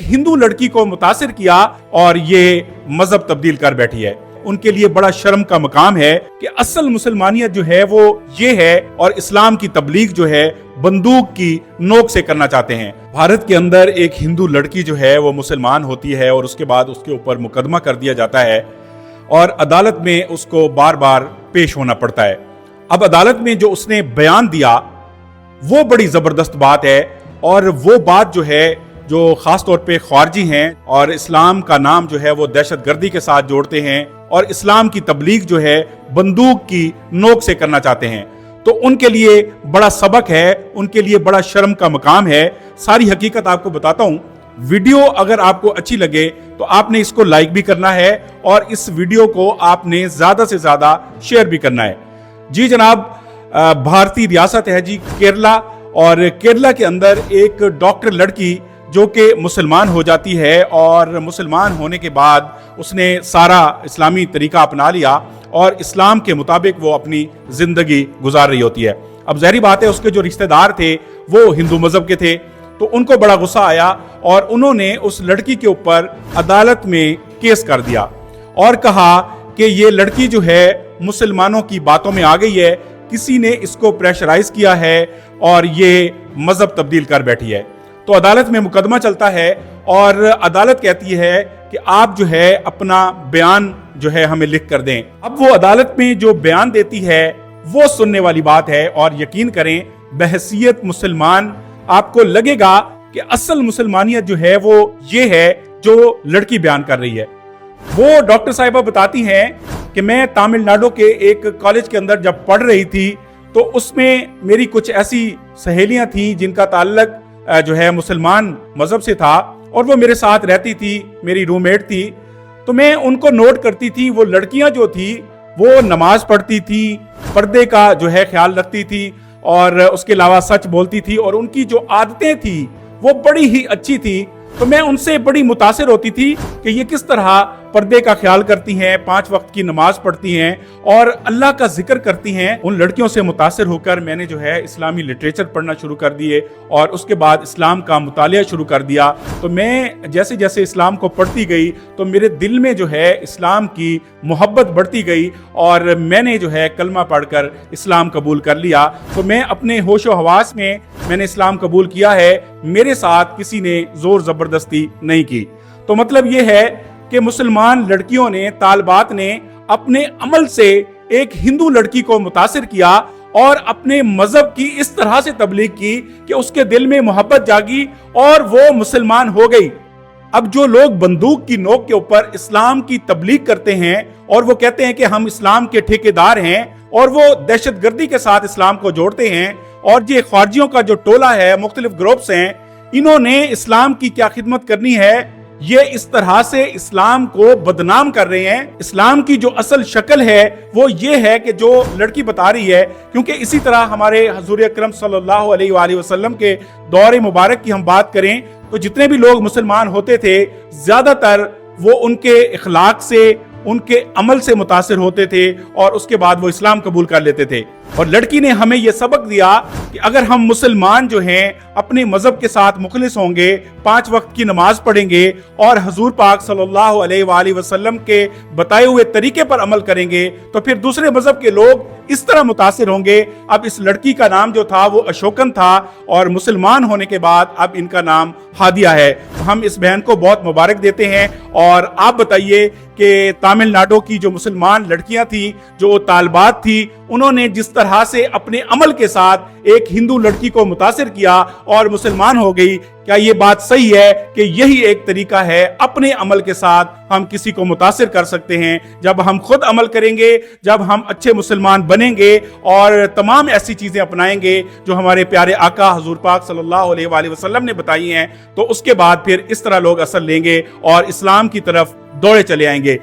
हिंदू लड़की को मुतासिर किया और ये मजहब तब्दील कर बैठी है। उनके लिए बड़ा शर्म का मकाम है कि असल मुसलमानियत जो है वो ये है और इस्लाम की तबलीग जो है बंदूक की नोक से करना चाहते हैं। भारत के अंदर एक हिंदू लड़की जो है वो मुसलमान होती है और उसके बाद उसके ऊपर मुकदमा कर दिया जाता है और अदालत में उसको बार बार पेश होना पड़ता है। अब अदालत में जो उसने बयान दिया वो बड़ी जबरदस्त बात है और वो बात जो है जो खास तौर पे ख्वारजी हैं और इस्लाम का नाम जो है वो दहशतगर्दी के साथ जोड़ते हैं और इस्लाम की तबलीग जो है बंदूक की नोक से करना चाहते हैं, तो उनके लिए बड़ा सबक है, उनके लिए बड़ा शर्म का मकाम है। सारी हकीकत आपको बताता हूं। वीडियो अगर आपको अच्छी लगे तो आपने इसको लाइक भी करना है और इस वीडियो को आपने ज्यादा से ज्यादा शेयर भी करना है। जी जनाब, भारतीय रियासत है जी केरला, और केरला के अंदर एक डॉक्टर लड़की जो कि मुसलमान हो जाती है और मुसलमान होने के बाद उसने सारा इस्लामी तरीका अपना लिया और इस्लाम के मुताबिक वो अपनी जिंदगी गुजार रही होती है। अब ज़ाहिर बात है उसके जो रिश्तेदार थे वो हिंदू मजहब के थे, तो उनको बड़ा गुस्सा आया और उन्होंने उस लड़की के ऊपर अदालत में केस कर दिया और कहा कि ये लड़की जो है मुसलमानों की बातों में आ गई है, किसी ने इसको प्रेशराइज किया है और ये मजहब तब्दील कर बैठी है। तो अदालत में मुकदमा चलता है और अदालत कहती है कि आप जो है अपना बयान जो है हमें लिख कर दें। अब वो अदालत में जो बयान देती है वो सुनने वाली बात है और यकीन करें बहसियत मुसलमान आपको लगेगा कि असल मुसलमानियत जो है वो ये है जो लड़की बयान कर रही है। वो डॉक्टर साहिबा बताती हैं कि मैं तमिलनाडु के एक कॉलेज के अंदर जब पढ़ रही थी तो उसमें मेरी कुछ ऐसी सहेलियां थी जिनका ताल्लुक जो है मुसलमान मजहब से था और वो मेरे साथ रहती थी, मेरी रूममेट थी। तो मैं उनको नोट करती थी, वो लड़कियां जो थी वो नमाज पढ़ती थी, पर्दे का जो है ख्याल रखती थी और उसके अलावा सच बोलती थी और उनकी जो आदतें थी वो बड़ी ही अच्छी थी। तो मैं उनसे बड़ी मुतासिर होती थी कि ये किस तरह पर्दे का ख्याल करती हैं, 5 वक्त की नमाज पढ़ती हैं और अल्लाह का जिक्र करती हैं। उन लड़कियों से मुतासिर होकर मैंने जो है इस्लामी लिटरेचर पढ़ना शुरू कर दिए और उसके बाद इस्लाम का मुतालिया शुरू कर दिया। तो मैं जैसे जैसे इस्लाम को पढ़ती गई तो मेरे दिल में जो है इस्लाम की मोहब्बत बढ़ती गई और मैंने जो है कलमा पढ़कर इस्लाम कबूल कर लिया। तो मैं अपने होशो हवास में मैंने इस्लाम कबूल किया है, मेरे साथ किसी ने जोर जबरदस्ती नहीं की। तो मतलब ये है कि मुसलमान लड़कियों ने, तालिबात ने अपने अमल से एक हिंदू लड़की को मुतासिर किया और अपने मजहब की इस तरह से तबलीग की कि उसके दिल में मोहब्बत जागी और वो मुसलमान हो गई। अब जो लोग बंदूक की नोक के ऊपर इस्लाम की तबलीग करते हैं और वो कहते हैं कि हम इस्लाम के ठेकेदार हैं और वो दहशतगर्दी के साथ इस्लाम को जोड़ते हैं, और ये ख्वारजियों का जो टोला है, मुख्तलिफ ग्रुप्स हैं, इन्होंने इस्लाम की क्या खिदमत करनी है, ये इस तरह से इस्लाम को बदनाम कर रहे हैं। इस्लाम की जो असल शक्ल है वो ये है कि जो लड़की बता रही है, क्योंकि इसी तरह हमारे हुजूर अकरम सल्लल्लाहु अलैहि वसल्लम के दौर मुबारक की हम बात करें तो जितने भी लोग मुसलमान होते थे ज्यादातर वो उनके इखलाक से, उनके अमल से मुतासिर होते थे और उसके बाद वो इस्लाम कबूल कर लेते थे। और लड़की ने हमें यह सबक दिया कि अगर हम मुसलमान जो हैं अपने मजहब के साथ मुखलिस होंगे, 5 वक्त की नमाज पढ़ेंगे और हुजूर पाक सल्लल्लाहु अलैहि वसल्लम के बताए हुए तरीके पर अमल करेंगे तो फिर दूसरे मजहब के लोग इस तरह मुतासिर होंगे। अब इस लड़की का नाम जो था वो अशोकन था और मुसलमान होने के बाद अब इनका नाम हादिया है। तो हम इस बहन को बहुत मुबारक देते हैं। और आप बताइए कि तमिलनाडु की जो मुसलमान लड़कियां थी, जो तालिबात थी, उन्होंने जिस तरह से अपने अमल के साथ एक हिंदू लड़की को मुतासिर किया और मुसलमान हो गई, क्या ये बात सही है कि यही एक तरीका है अपने अमल के साथ हम किसी को मुतासिर कर सकते हैं? जब हम खुद अमल करेंगे, जब हम अच्छे मुसलमान बनेंगे और तमाम ऐसी चीजें अपनाएंगे जो हमारे प्यारे आका हुजूर पाक सल्लल्लाहु अलैहि वसल्लम ने बताई हैं, तो उसके बाद फिर इस तरह लोग असर लेंगे और इस्लाम की तरफ दौड़े चले आएंगे।